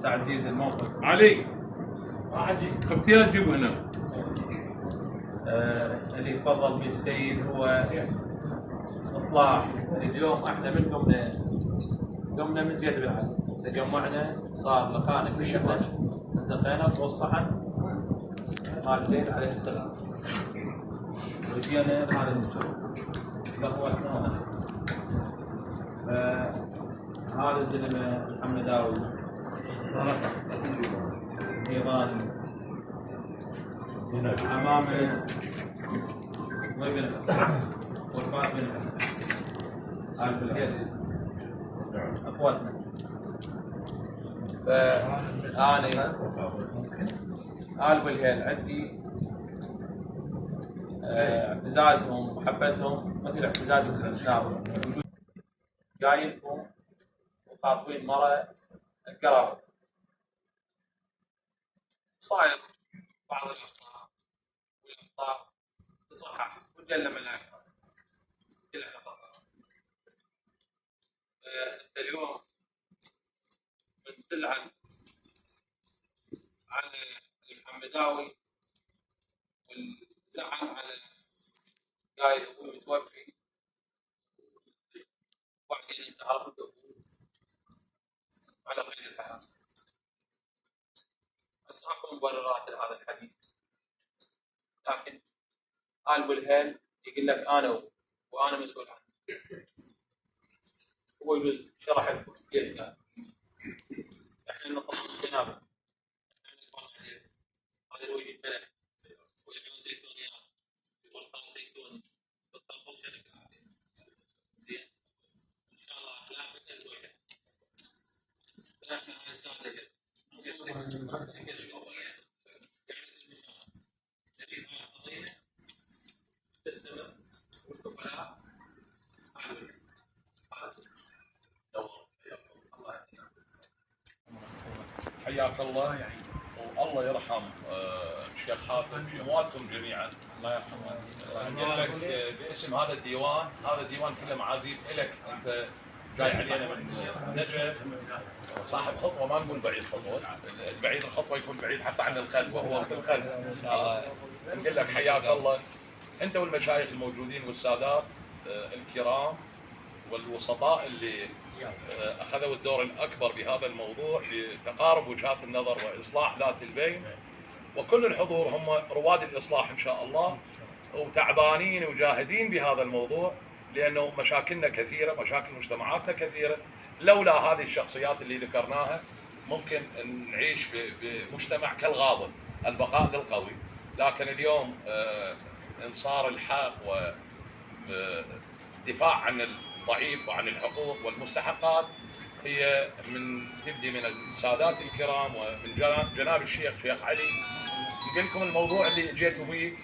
تعزيز الموقف. علي اختيار جيب هنا. اللي يفضل به السيد هو اصلاح. اليوم احنا من قمنا من زيادة بالعدد، تجمعنا صار مكان كل شيء التقينا بوصحن مال زيد عليه السلام ورجينا بهذا المسلم قهوتنا ونحن. هذا الزلمه الحمداوي ايراني امامه وابن ورفاق بن حسن هاي باليد اخواتنا. فأنا آل بالهيل عندي اعتزازهم ومحبتهم مثل اعتزاز الاسلام. جايلكم وخاطبين مرة القرابة. صاير بعض الأخطاء والأخطاء تصحح وجل ملائكة كلها خطأ. أنت اليوم من تزعل على المحمداوي والزعل على قايل ابوي متوفي وبعدين انت عرفت ابوه على غير الحال. بس اكو مبررات لهذا الحديث، لكن آل بالهيل يقول لك انا وانا مسؤول عنه. هو يجوز شرح لكم كيف كان. احنا نطلب جنابه هذا الوجه البلد والعود زيتونيات والقلم زيتوني والطنبوش زين ان شاء الله لا مثل الوجه فنحن على الساده تستمر والكفلاء حياك الله والله يرحم الشيخ حاتم في امواتكم جميعا الله يرحمه. اقول لك باسم هذا الديوان، هذا الديوان كله معازيم الك. انت جاي علينا من نجف صاحب خطوه، ما نقول بعيد خطوه، البعيد الخطوه يكون بعيد حتى عن القلب وهو في القلب. نقول لك حياك الله انت والمشايخ الموجودين والسادات الكرام والوسطاء اللي اخذوا الدور الاكبر بهذا الموضوع لتقارب وجهات النظر واصلاح ذات البين. وكل الحضور هم رواد الاصلاح ان شاء الله وتعبانين وجاهدين بهذا الموضوع، لانه مشاكلنا كثيره، مشاكل مجتمعاتنا كثيره. لولا هذه الشخصيات اللي ذكرناها ممكن نعيش بمجتمع كالغابه، البقاء للقوي. لكن اليوم انصار الحق ودفاع عن الضعيف وعن الحقوق والمستحقات هي تبدي من السادات الكرام ومن جناب الشيخ علي. نقول لكم الموضوع اللي جيتوا به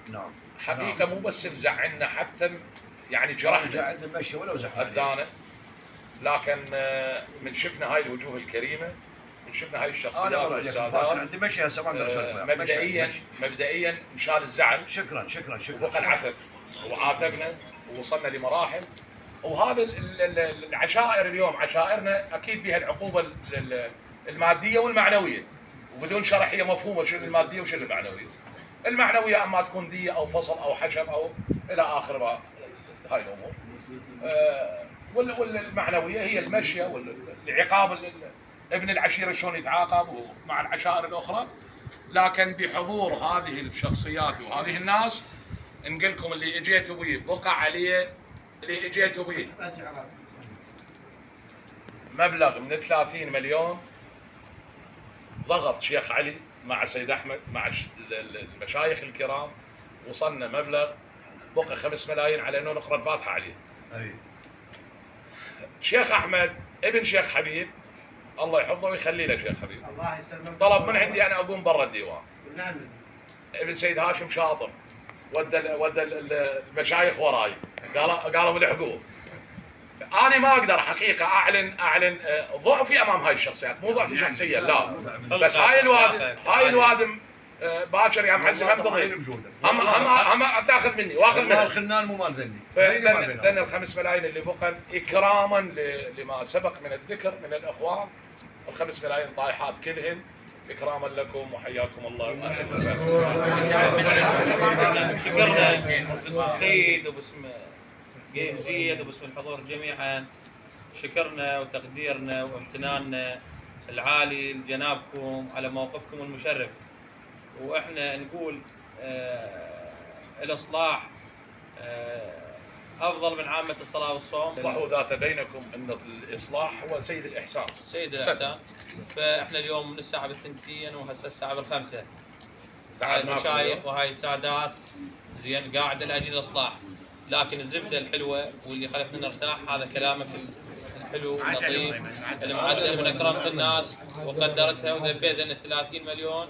نعم حقيقه مو بس مزعلنا، حتى يعني جرحنا اذانا. لكن من شفنا هاي الوجوه الكريمه، من شفنا هاي الشخصيات والسادات، عندي مشي هسه ما اقدر مبدئيا مشان الزعل شكرا وقد عتب وعاتبنا ووصلنا لمراحل. وهذا العشائر اليوم عشائرنا اكيد بها العقوبه الماديه والمعنويه، وبدون شرح هي مفهومه شنو الماديه وشنو المعنويه. المعنويه اما تكون ديه او فصل او حشم او الى اخر هاي الامور. والمعنويه هي المشيه والعقاب ابن العشيره شلون يتعاقب مع العشائر الاخرى. لكن بحضور هذه الشخصيات وهذه الناس نقول لكم اللي اجيتوا به بقى عليه، اللي اجيتوا به مبلغ من 30 مليون. ضغط شيخ علي مع سيد احمد مع المشايخ الكرام، وصلنا مبلغ بقى 5 ملايين على انه نقرا الفاتحه عليه. شيخ احمد ابن شيخ حبيب الله يحفظه ويخلي له شيخ حبيب، الله يسلمك، طلب من عندي انا اقوم برا الديوان. نعم. ابن سيد هاشم شاطر ودى المشايخ وراي، قالوا بالحقوق. انا ما اقدر حقيقه اعلن ضعفي امام هاي الشخصيات، مو ضعفي شخصيا لا، بس هاي الوادم باكر يا محزم هم تضيع، هم تاخذ مني واخذ منك. مال خلنان مو مال ذني. لان ال5 ملايين اللي بقى اكراما لما سبق من الذكر من الاخوان والخمس ملايين طايحات كلهن اكراما لكم وحياكم الله. شكرنا باسم السيد وباسم جيم زيد وباسم الحضور جميعا، شكرنا وتقديرنا وامتناننا العالي لجنابكم على موقفكم المشرف. واحنا نقول الاصلاح افضل من عامه الصلاه والصوم. اصلحوا ذات بينكم ان الاصلاح هو سيد الاحسان. سيد الاحسان. فاحنا اليوم من الساعه بالثنتين وهسه الساعه بالخمسه. هاي المشايخ وهاي السادات زين قاعده لاجل الاصلاح، لكن الزبده الحلوه واللي خلتنا نرتاح هذا كلامك الحلو اللطيف المعدل من اكرمت الناس وقدرتها وذبيت ان 30 مليون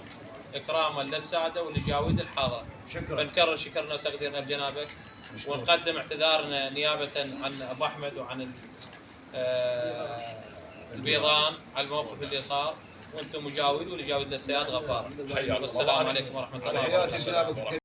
اكراما للساده والجاويد الحاضره. شكرا. فنكرر شكرنا وتقديرنا لجنابك ونقدم اعتذارنا نيابه عن ابو احمد وعن البيضان على الموقف اللي صار، وانتم مجاود واللي جاود للسياد غفار. والسلام عليكم ورحمه الله وبركاته.